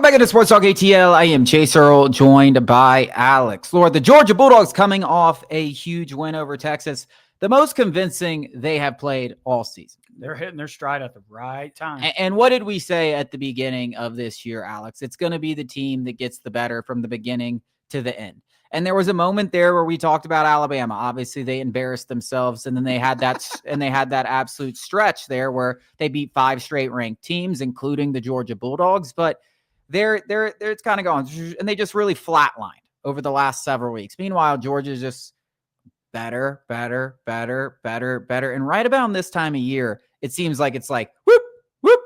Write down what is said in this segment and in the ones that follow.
back into Sports Talk ATL. I am Chase Earl, joined by Alex Lord. The Georgia Bulldogs coming off a huge win over Texas, the most convincing they have played all season. They're hitting their stride at the right time. And what did we say at the beginning of this year, Alex? It's going to be the team that gets the better from the beginning to the end. And there was a moment there where we talked about Alabama. Obviously, they embarrassed themselves, and then they had that absolute stretch there where they beat 5 straight ranked teams, including the Georgia Bulldogs. But it's kind of going, and they just really flatlined over the last several weeks. Meanwhile, Georgia's just better. And right about this time of year, it seems like it's like whoop, whoop,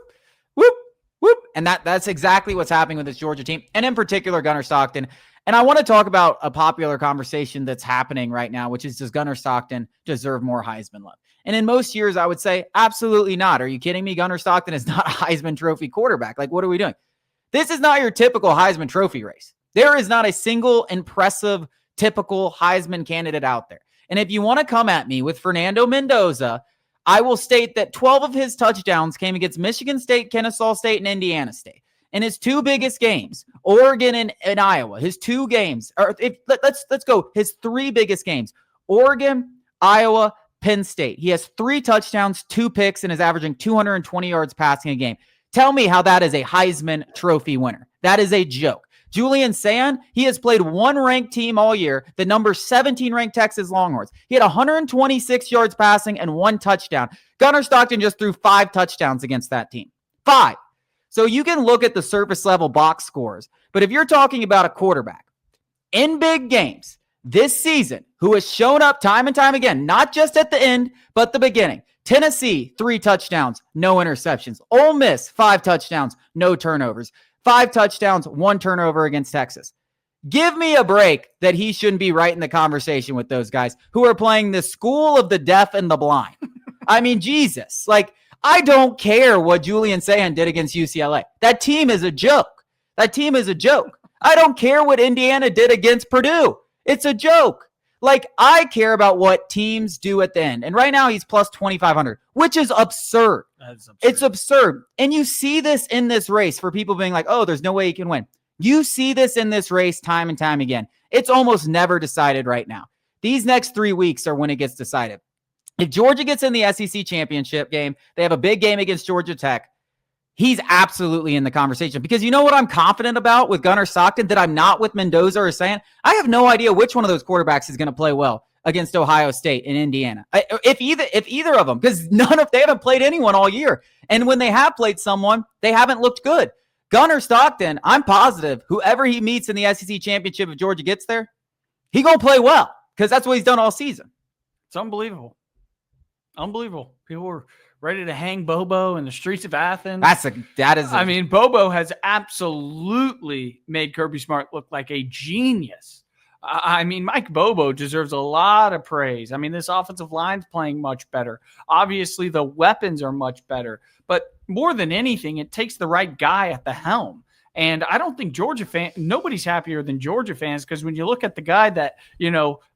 whoop, whoop. And that's exactly what's happening with this Georgia team, and in particular, Gunner Stockton. And I want to talk about a popular conversation that's happening right now, which is, does Gunner Stockton deserve more Heisman love? And in most years, I would say, absolutely not. Are you kidding me? Gunner Stockton is not a Heisman Trophy quarterback. Like, what are we doing? This is not your typical Heisman Trophy race. There is not a single impressive, typical Heisman candidate out there. And if you want to come at me with Fernando Mendoza, I will state that 12 of his touchdowns came against Michigan State, Kennesaw State, and Indiana State. In his 2 biggest games, Oregon and Iowa, his 2 games, or let's go, his 3 biggest games, Oregon, Iowa, Penn State. He has 3 touchdowns, 2 picks, and is averaging 220 yards passing a game. Tell me how that is a Heisman Trophy winner. That is a joke. Julian Sayin, he has played 1 ranked team all year, the number 17 ranked Texas Longhorns. He had 126 yards passing and 1 touchdown. Gunner Stockton just threw 5 touchdowns against that team. 5. So you can look at the surface level box scores, but if you're talking about a quarterback in big games this season who has shown up time and time again, not just at the end, but the beginning. Tennessee, 3 touchdowns, no interceptions. Ole Miss, 5 touchdowns, no turnovers. 5 touchdowns, 1 turnover against Texas. Give me a break that he shouldn't be right in the conversation with those guys who are playing the school of the deaf and the blind. I mean, Jesus, like, I don't care what Julian Sayin did against UCLA. That team is a joke. I don't care what Indiana did against Purdue. It's a joke. Like, I care about what teams do at the end. And right now he's plus 2,500, which is absurd. It's absurd. And you see this in this race for people being like, oh, there's no way he can win. You see this in this race time and time again. It's almost never decided right now. These next 3 weeks are when it gets decided. If Georgia gets in the SEC championship game, they have a big game against Georgia Tech. He's absolutely in the conversation, because you know what I'm confident about with Gunner Stockton that I'm not with Mendoza or Sayin? I have no idea which one of those quarterbacks is going to play well against Ohio State and Indiana. If either of them, because they haven't played anyone all year. And when they have played someone, they haven't looked good. Gunner Stockton, I'm positive whoever he meets in the SEC championship, if Georgia gets there, he going to play well, because that's what he's done all season. It's unbelievable. People were ready to hang Bobo in the streets of Athens. I mean, Bobo has absolutely made Kirby Smart look like a genius. I mean, Mike Bobo deserves a lot of praise. I mean, this offensive line's playing much better. Obviously, the weapons are much better. But more than anything, it takes the right guy at the helm. And I don't think nobody's happier than Georgia fans, because when you look at the guy that,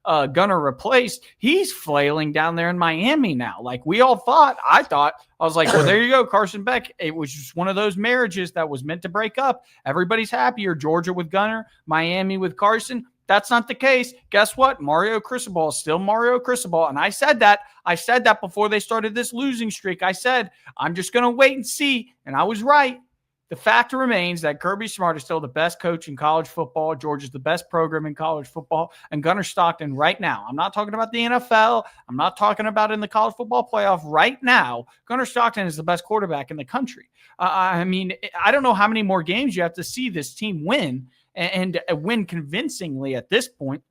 Gunner replaced, he's flailing down there in Miami now. Like I was like, well, there you go, Carson Beck. It was just one of those marriages that was meant to break up. Everybody's happier. Georgia with Gunner, Miami with Carson. That's not the case. Guess what? Mario Cristobal is still Mario Cristobal. And I said that before they started this losing streak. I said, I'm just going to wait and see. And I was right. The fact remains that Kirby Smart is still the best coach in college football. Georgia's the best program in college football. And Gunner Stockton right now, I'm not talking about the NFL. I'm not talking about in the college football playoff right now. Gunner Stockton is the best quarterback in the country. I mean, I don't know how many more games you have to see this team win and win convincingly at this point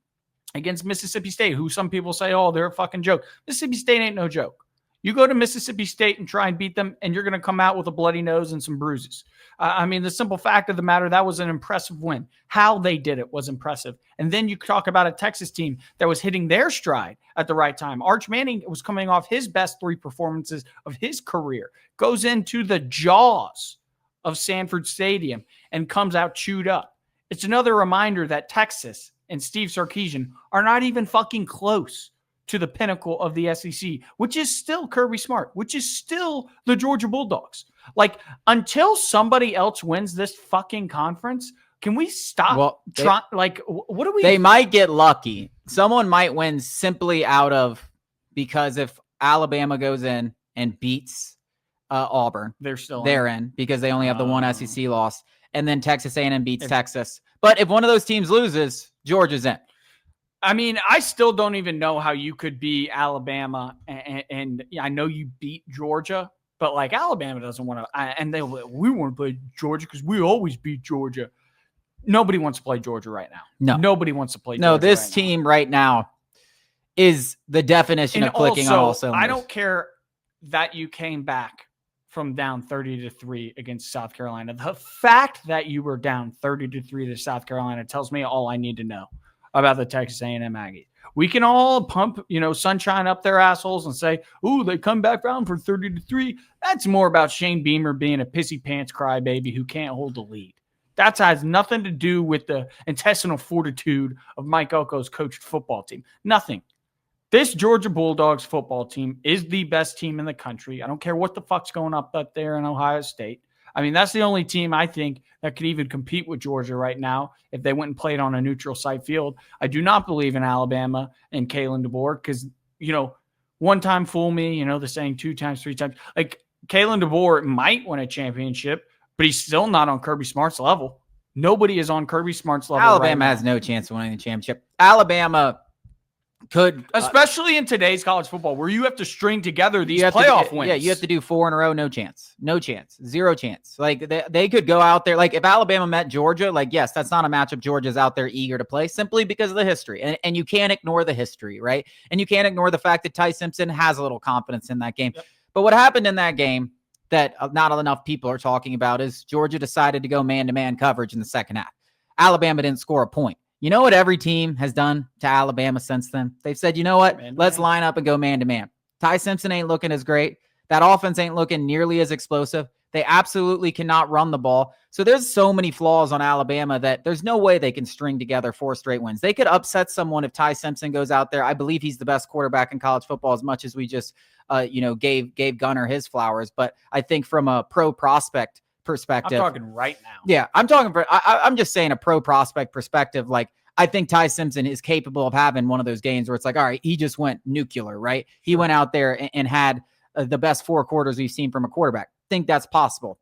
against Mississippi State, who some people say, oh, they're a fucking joke. Mississippi State ain't no joke. You go to Mississippi State and try and beat them, and you're going to come out with a bloody nose and some bruises. I mean, the simple fact of the matter, that was an impressive win. How they did it was impressive. And then you talk about a Texas team that was hitting their stride at the right time. Arch Manning was coming off his best 3 performances of his career, goes into the jaws of Sanford Stadium and comes out chewed up. It's another reminder that Texas and Steve Sarkisian are not even fucking close to the pinnacle of the SEC, which is still Kirby Smart, which is still the Georgia Bulldogs. Like, until somebody else wins this fucking conference, can we stop? Well, what do we? They might get lucky. Someone might win simply because if Alabama goes in and beats Auburn, they're in because they only have the one SEC loss, and then Texas A&M beats Texas. But if one of those teams loses, Georgia's in. I mean, I still don't even know how you could be Alabama, and I know you beat Georgia, but like Alabama doesn't want to, and we want to play Georgia because we always beat Georgia. Nobody wants to play Georgia right now. No, nobody wants to play. No, this team right now is the definition of clicking on all cylinders. I don't care that you came back from down 30-3 against South Carolina. The fact that you were down 30-3 to South Carolina tells me all I need to know about the Texas A&M Aggies. We can all pump, sunshine up their assholes and say, "Ooh, they come back down for 30-3." That's more about Shane Beamer being a pissy pants crybaby who can't hold the lead. That has nothing to do with the intestinal fortitude of Mike Elko's coached football team. Nothing. This Georgia Bulldogs football team is the best team in the country. I don't care what the fuck's going up there in Ohio State. I mean, that's the only team I think that could even compete with Georgia right now if they went and played on a neutral site field. I do not believe in Alabama and Kalen DeBoer because, one time fool me, the saying 2 times, 3 times. Like, Kalen DeBoer might win a championship, but he's still not on Kirby Smart's level. Nobody is on Kirby Smart's level. Alabama has no chance of winning the championship. Alabama could, especially in today's college football, where you have to string together these playoff wins. Yeah, you have to do 4 in a row. No chance. 0 chance. Like they could go out there. Like if Alabama met Georgia, like yes, that's not a matchup Georgia's out there eager to play simply because of the history, and you can't ignore the history, right? And you can't ignore the fact that Ty Simpson has a little confidence in that game. Yep. But what happened in that game that not enough people are talking about is Georgia decided to go man-to-man coverage in the second half. Alabama didn't score a point. You know what every team has done to Alabama since then? They've said, you know what? Let's line up and go man-to-man. Ty Simpson ain't looking as great. That offense ain't looking nearly as explosive. They absolutely cannot run the ball. So there's so many flaws on Alabama that there's no way they can string together 4 straight wins. They could upset someone if Ty Simpson goes out there. I believe he's the best quarterback in college football as much as we just, gave Gunnar his flowers. But I think from a pro prospect perspective. I'm talking right now. Yeah, I'm just saying a pro prospect perspective. Like, I think Ty Simpson is capable of having one of those games where it's like, all right, he just went nuclear, right? Sure. He went out there and had the best 4 quarters we've seen from a quarterback. Think that's possible.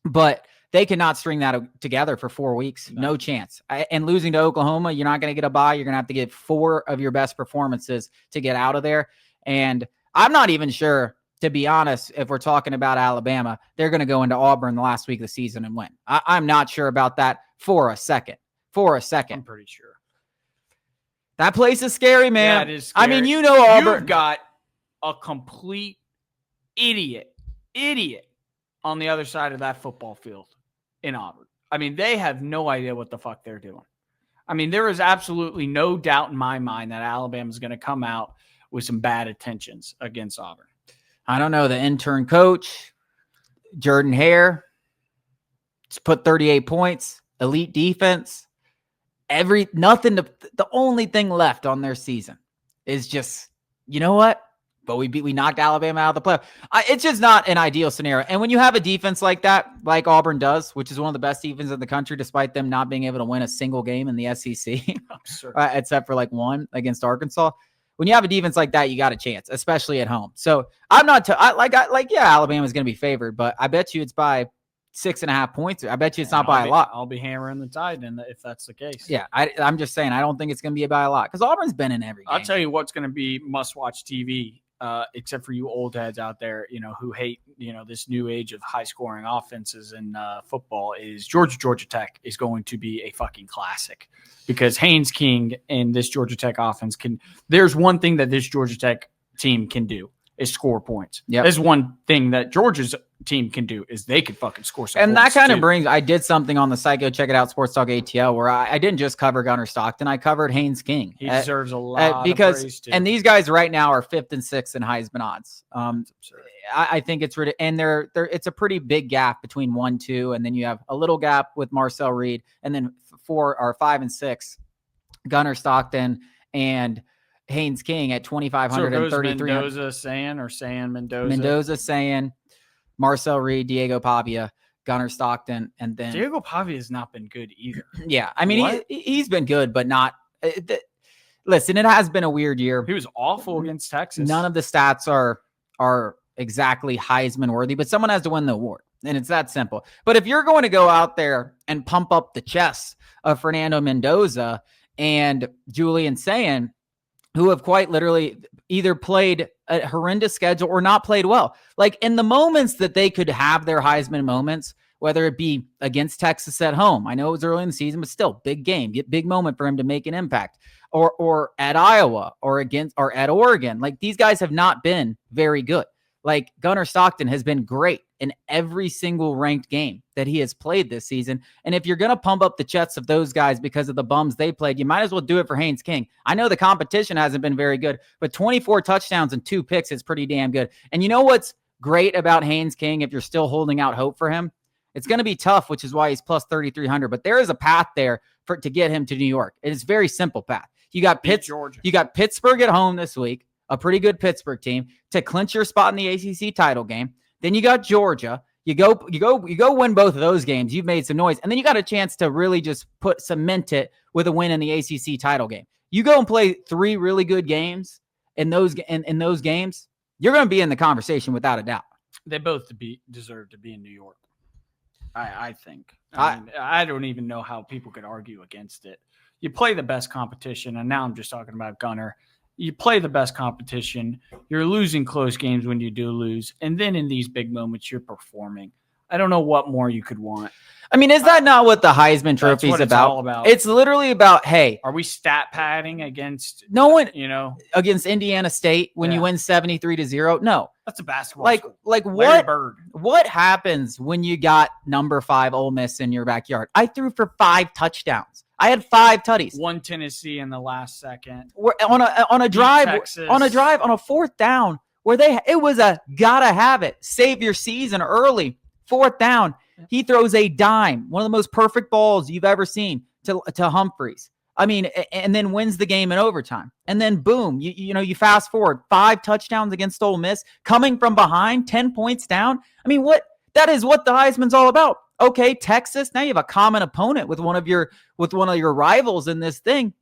But they cannot string that together for 4 weeks. No chance. And losing to Oklahoma, you're not going to get a bye. You're going to have to get 4 of your best performances to get out of there. And I'm not even sure, to be honest, if we're talking about Alabama, they're going to go into Auburn the last week of the season and win. I'm not sure about that for a second. I'm pretty sure. That place is scary, man. Yeah, it is scary. I mean, Auburn. You've got a complete idiot on the other side of that football field in Auburn. I mean, they have no idea what the fuck they're doing. I mean, there is absolutely no doubt in my mind that Alabama's going to come out with some bad intentions against Auburn. I don't know. The intern coach, Jordan Hare, put 38 points, elite defense. The only thing left on their season is just, you know what? But we knocked Alabama out of the playoff. It's just not an ideal scenario. And when you have a defense like that, like Auburn does, which is one of the best defenses in the country, despite them not being able to win a single game in the SEC, except for like one against Arkansas. When you have a defense like that, you got a chance, especially at home. So I'm not Alabama's going to be favored, but I bet you it's by 6.5 points. I bet you it's not by a lot. I'll be hammering the tide if that's the case. Yeah, I'm just saying I don't think it's going to be by a lot because Auburn's been in every game. I'll tell you what's going to be must-watch TV, except for you old heads out there, who hate, this new age of high-scoring offenses in football, is Georgia Tech is going to be a fucking classic because Haynes King and this Georgia Tech offense there's one thing that this Georgia Tech team can do is score points. Yep. There's one thing that Georgia's team can do is they can fucking score some and points that kind too. of brings, I did something on the site, go check it out, Sports Talk ATL, where I didn't just cover Gunner Stockton, I covered Haynes King. He deserves a lot of praise too. And these guys right now are 5th and 6th in Heisman odds. I think it's really, and it's a pretty big gap between 1, 2, and then you have a little gap with Marcel Reed, and then 4 or 5 and 6, Gunner Stockton and Haynes King at 2,500 and 3,300. Mendoza, Sayin, Marcel Reed, Diego Pavia, Gunner Stockton, and then Diego Pavia has not been good either. Yeah, I mean he's been good, but not. Listen, it has been a weird year. He was awful against Texas. None of the stats are exactly Heisman worthy, but someone has to win the award, and it's that simple. But if you're going to go out there and pump up the chest of Fernando Mendoza and Julian Sayin, who have quite literally either played a horrendous schedule or not played well, like in the moments that they could have their Heisman moments, whether it be against Texas at home, I know it was early in the season, but still big game, big moment for him to make an impact, or at Iowa or at Oregon. Like these guys have not been very good. Like Gunner Stockton has been great in every single ranked game that he has played this season. And if you're going to pump up the chests of those guys because of the bums they played, you might as well do it for Haynes King. I know the competition hasn't been very good, but 24 touchdowns and 2 picks is pretty damn good. And you know what's great about Haynes King if you're still holding out hope for him? It's going to be tough, which is why he's plus 3,300. But there is a path there to get him to New York. It's a very simple path. You got Pittsburgh at home this week, a pretty good Pittsburgh team to clinch your spot in the ACC title game. Then you got Georgia. You go win both of those games. You've made some noise, and then you got a chance to really just cement it with a win in the ACC title game. You go and play 3 really good games in those games. You're going to be in the conversation without a doubt. They both deserve to be in New York. I think. I don't even know how people could argue against it. You play the best competition, and now I'm just talking about Gunner. You play the best competition. You're losing close games when you do lose, and then in these big moments, you're performing. I don't know what more you could want. I mean, is that not what the Heisman Trophy is about? All about? It's literally about, hey, are we stat padding against against Indiana State when you win 73-0? No, that's a basketball. Like what happens when you got number 5 Ole Miss in your backyard? I threw for 5 touchdowns. I had 5 tutties. 1 Tennessee in the last second. On a drive, on a 4th down where it was a gotta have it. Save your season early. 4th down, he throws a dime, one of the most perfect balls you've ever seen to Humphreys. I mean, and then wins the game in overtime. And then boom, you fast forward 5 touchdowns against Ole Miss, coming from behind, 10 points down. I mean, that is what the Heisman's all about. Okay, Texas, now you have a common opponent with one of your rivals in this thing.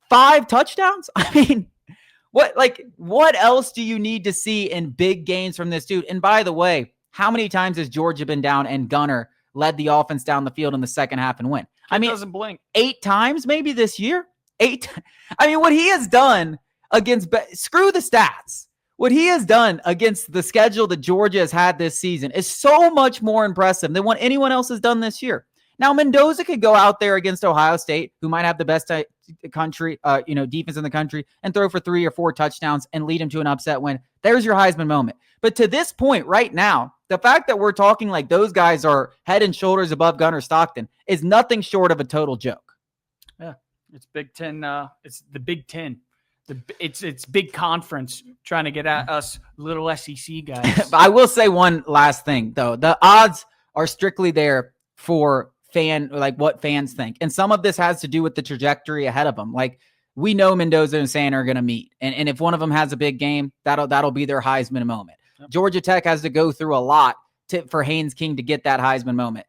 5 touchdowns? I mean, what else do you need to see in big games from this dude? And by the way, how many times has Georgia been down and Gunner led the offense down the field in the second half and win? I mean, doesn't blink. 8 times maybe this year. 8. I mean, what he has done against screw the stats. What he has done against the schedule that Georgia has had this season is so much more impressive than what anyone else has done this year. Now, Mendoza could go out there against Ohio State, who might have the best defense in the country, and throw for 3 or 4 touchdowns and lead him to an upset win. There's your Heisman moment. But to this point right now, the fact that we're talking like those guys are head and shoulders above Gunner Stockton is nothing short of a total joke. Yeah, it's Big Ten. It's the Big Ten. It's big conference trying to get at us little SEC guys. I will say one last thing though: the odds are strictly there for what fans think, and some of this has to do with the trajectory ahead of them. Like we know Mendoza and Sayin are going to meet, and if one of them has a big game, that'll be their Heisman moment. Yep. Georgia Tech has to go through a lot for Haynes King to get that Heisman moment.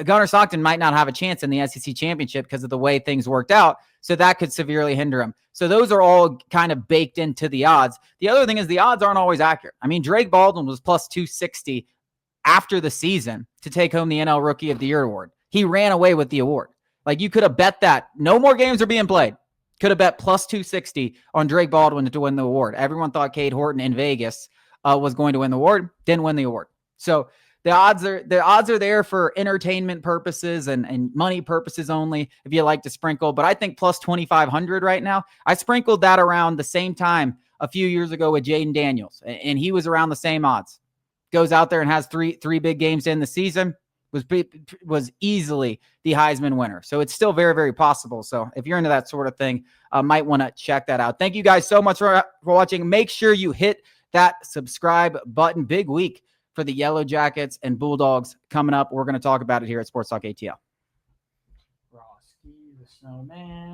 Gunner Stockton might not have a chance in the SEC championship because of the way things worked out, so that could severely hinder him. So those are all kind of baked into the odds. The other thing is the odds aren't always accurate. I mean, Drake Baldwin was plus 260 after the season to take home the NL Rookie of the Year award. He ran away with the award. Like you could have bet that no more games are being played. Could have bet plus 260 on Drake Baldwin to win the award. Everyone thought Cade Horton in Vegas was going to win the award. Didn't win the award. So the odds are there for entertainment purposes and money purposes only if you like to sprinkle. But I think plus 2,500 right now. I sprinkled that around the same time a few years ago with Jaden Daniels, and he was around the same odds. Goes out there and has three big games in the season. Was easily the Heisman winner. So it's still very, very possible. So if you're into that sort of thing, might want to check that out. Thank you guys so much for watching. Make sure you hit that subscribe button. Big week for the Yellow Jackets and Bulldogs coming up. We're going to talk about it here at Sports Talk ATL. Frosty the Snowman.